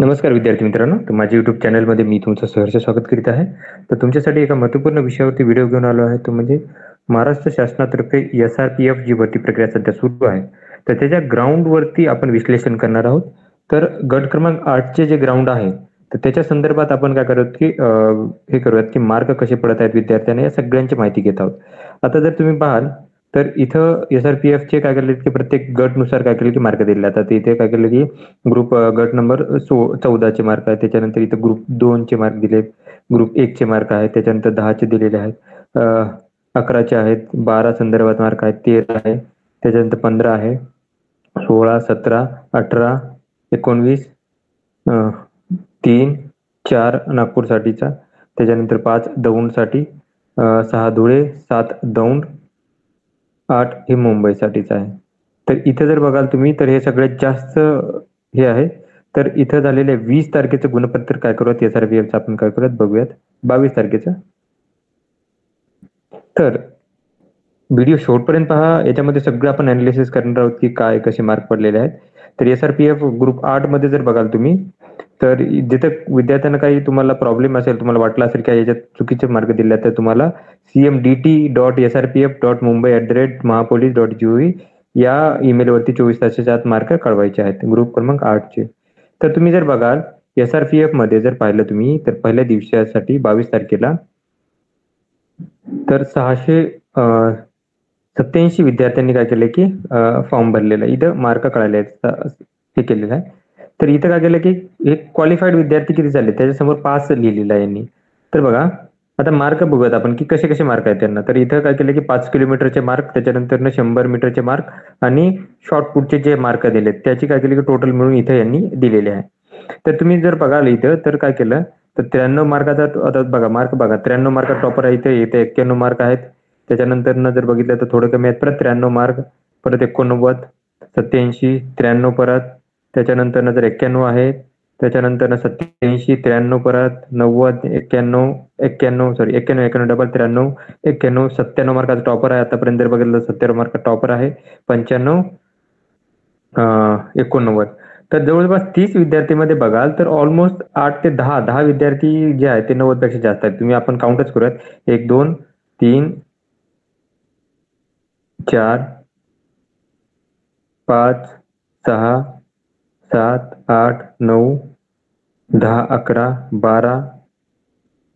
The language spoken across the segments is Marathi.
नमस्कार विद्यार्थी मित्रांनो, तर माझ्या YouTube चॅनलमध्ये मी तुमचं सहर्ष स्वागत करीत आहे. तर तुमच्यासाठी एका महत्त्वपूर्ण विषयावरती व्हिडिओ घेऊन आलो आहे. तो म्हणजे महाराष्ट्र शासनातर्फे SRPF जी भरती प्रक्रिया सध्या सुरू आहे. तर त्याच्या ग्राउंडवरती आपण विश्लेषण करणार आहोत. तर गट क्रमांक 8चे जे ग्राउंड आहे, तर त्याच्या संदर्भात आपण काय करत की हे करूयात की मार्क कसे पडत आहेत विद्यार्थ्यांना या सगळ्यांची माहिती घेत आहोत. आता जर तुम्ही पाहाल तर इथं SRPFचे काय केले की प्रत्येक गटनुसार काय केले की मार्क दिले जातात. इथे काय केलं की गट नंबर 14 चे मार्क आहेत. त्याच्यानंतर इथं ग्रुप 2 चे मार्क दिलेत. ग्रुप 1 चे मार्क आहेत. त्याच्यानंतर 10 चे दिलेले आहेत. 11 चे आहेत. 12 संदर्भात मार्क आहेत. 13 आहे. त्याच्यानंतर 15 आहे. 16, 17, 18, 19, 3, 4 नागपूरसाठीचा. त्याच्यानंतर 5 दौंडसाठी, 6 धुळे, 7 दौंड, 8 हे मुंबईसाठीचं आहे. तर इथे जर बघाल तुम्ही तर हे सगळ्यात जास्त हे आहे. तर इथं झालेले 20 तारखेचं गुणपत्र काय करूयात SRPFचं आपण काय करूयात बघूयात. 22 तारखेचं. तर व्हिडिओ शेवटपर्यंत पहा. याच्यामध्ये सगळं आपण अनालिसिस करणार आहोत की काय कसे मार्क पडलेले आहेत. तर SRPF ग्रुप 8 मध्ये जर बघाल तुम्ही तर जिथं विद्यार्थ्यांना काही तुम्हाला प्रॉब्लेम असेल, तुम्हाला वाटलं असेल की याच्यात चुकीचे मार्क दिले तर तुम्हाला cmdt.srpf.mumbai@mahapolice.gov या ईमेलवरती 24 तासाच्या आत मार्क कळवायचे आहेत ग्रुप क्रमांक 8 चे. तर तुम्ही जर बघाल SRPF मध्ये जर पाहिलं तुम्ही तर पहिल्या दिवसासाठी 22 तारखेला तर 687 विद्यार्थ्यांनी काय केलं की फॉर्म भरलेला आहे. इथं मार्क कळाले आहेत हे केलेलं आहे. तर इथं काय केलं की एक क्वालिफाईड विद्यार्थी किती झाले त्याच्यासमोर पास लिहिलेलं आहे यांनी. तर बघा आता मार्क बघूयात आपण की कसे कसे मार्क आहेत त्यांना. तर इथं काय केलं की 5 किलोमीटरचे मार्क, त्याच्यानंतर 100 मीटरचे मार्क आणि शॉर्टपुटचे जे मार्क दिलेत त्याची काय केली की टोटल मिळून इथं यांनी दिलेले आहे. तर तुम्ही जर बघाल इथं तर काय केलं तर 93 मार्काचा आता बघा मार्क बघा 93 मार्कात टॉपर आहे. इथे 91 मार्क आहेत. त्याच्यानंतर जर बघितलं तर थोडं कमी आहेत. परत 93 मार्क, परत 89, 87, 93 परत, त्याच्यानंतर जर 91 आहे, त्याच्यानंतर 87, 93 परत 90, 91, 91 डबल 93, 91, 97 मार्काचा टॉपर आहे. आतापर्यंत जर बघितलं 70 मार्कात टॉपर आहे. 95, 89. तर जवळपास 30 विद्यार्थीमध्ये बघाल तर ऑलमोस्ट 8 ते 10 विद्यार्थी जे आहेत ते 90 पेक्षा जास्त आहेत. तुम्ही आपण काउंटच करूयात. 1, 2, 3, 4, 5, 6, 7, 8, 9, 10, 11,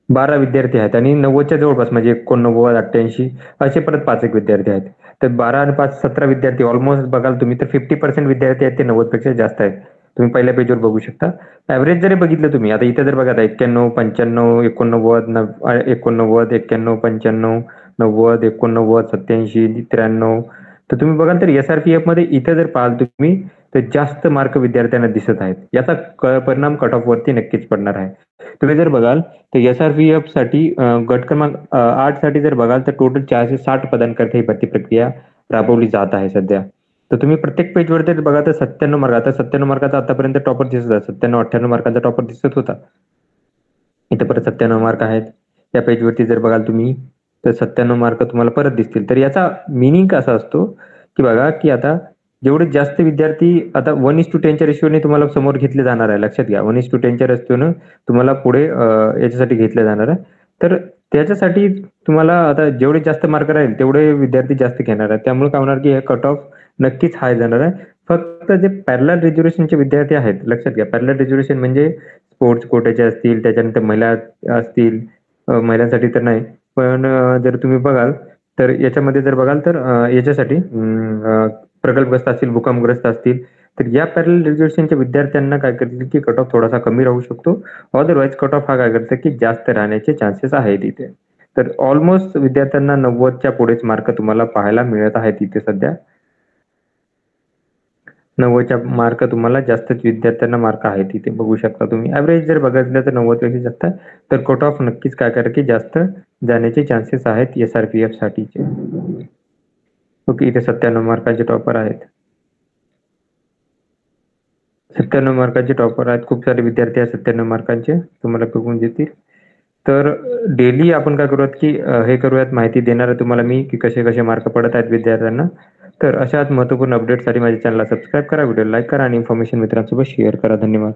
12 विद्यार्थी आहेत आणि 90च्या जवळपास म्हणजे 89, 88 असे परत 5 एक विद्यार्थी आहेत. तर 12 आणि 5 17 विद्यार्थी ऑलमोस्ट बघाल तुम्ही तर 50% विद्यार्थी आहेत ते 90 पेक्षा जास्त आहेत. तुम्ही पहिल्या पेजवर बघू शकता. ॲव्हरेज जरी बघितलं तुम्ही आता इथे जर बघा 91, 95, 89, 89, 91, 95, 90, 89, 87, 93. तर तुम्ही बघाल तर SRPF मध्ये इथे जर पाहाल तुम्ही तर जास्त मार्क विद्यार्थ्यांना दिसत आहेत. याचा परिणाम कट ऑफ वरती नक्कीच पडणार आहे. तुम्ही जर बघाल तर SRPF साठी गट क्रमांक 8 साठी जर बघाल तर टोटल 460 पदांकरता ही भरती प्रक्रिया राबवली जात आहे सध्या. तर तुम्ही प्रत्येक पेजवर जर बघा तर 97 मार्क, आता 97 मार्काचा आतापर्यंत टॉपर दिसत आहे. 97, 98 मार्काचा टॉपर दिसत होता. इथे परत 97 मार्क आहेत. या पेजवरती जर बघाल तुम्ही तर 97 मार्क तुम्हाला परत दिसतील. तर याचा मिनिंग कसा असतो की बघा की आता जेवढे जास्त विद्यार्थी आता 1:10 च्या रेशिओने तुम्हाला समोर घेतले जाणार आहे. लक्षात घ्या 1:10 च्या रेशिओने तुम्हाला पुढे याच्यासाठी घेतलं जाणार आहे. तर त्याच्यासाठी तुम्हाला आता जेवढे जास्त मार्क राहील तेवढे विद्यार्थी जास्त घेणार आहेत. त्यामुळे काय होणार की हे कट ऑफ नक्कीच हाय जाणार आहे. फक्त जे पॅरलल रिझर्वेशनचे विद्यार्थी आहेत लक्षात घ्या. पॅरलल रिझर्वेशन म्हणजे स्पोर्ट्स कोट्याचे असतील, त्याच्यानंतर महिला असतील, महिलांसाठी तर नाही. पण जर तुम्ही बघाल तर याच्यामध्ये जर बघाल तर याच्यासाठी प्रकल्पग्रस्त असतील, भूकंपग्रस्त असतील तर या पॅरलल रिझर्वेशनच्या विद्यार्थ्यांना काय करतील की कट ऑफ थोडासा कमी राहू शकतो. अदरवाईज कट ऑफ हा काय करतं की जास्त राहण्याचे चान्सेस आहेत इथे. तर ऑलमोस्ट विद्यार्थ्यांना 90च्या पुढेच मार्क तुम्हाला पाहायला मिळत आहेत इथे सध्या. 90च्या मार्क तुम्हाला जास्तच विद्यार्थ्यांना मार्क आहेत इथे बघू शकता तुम्ही. ॲव्हरेज जर बघितलं तर 90 पेक्षा जास्त तर कट ऑफ नक्कीच काय करा की जास्त जाण्याचे चान्सेस आहेत SRPF साठीचे. ओके, इथे 97 मार्काचे टॉपर आहेत. 97 मार्काचे टॉपर आहेत. खूप सारे विद्यार्थी आहेत 97 मार्कांचे तुम्हाला बघून देतील. तर डेली आपण काय करूयात की हे करूयात माहिती देणार आहे तुम्हाला मी की कसे कसे मार्क पडत आहेत विद्यार्थ्यांना. तर अशाच महत्त्वपूर्ण अपडेटसाठी माझ्या चॅनलला सबस्क्राईब करा, व्हिडिओ लाईक करा आणि इन्फॉर्मेशन मित्रांसोबत शेअर करा. धन्यवाद.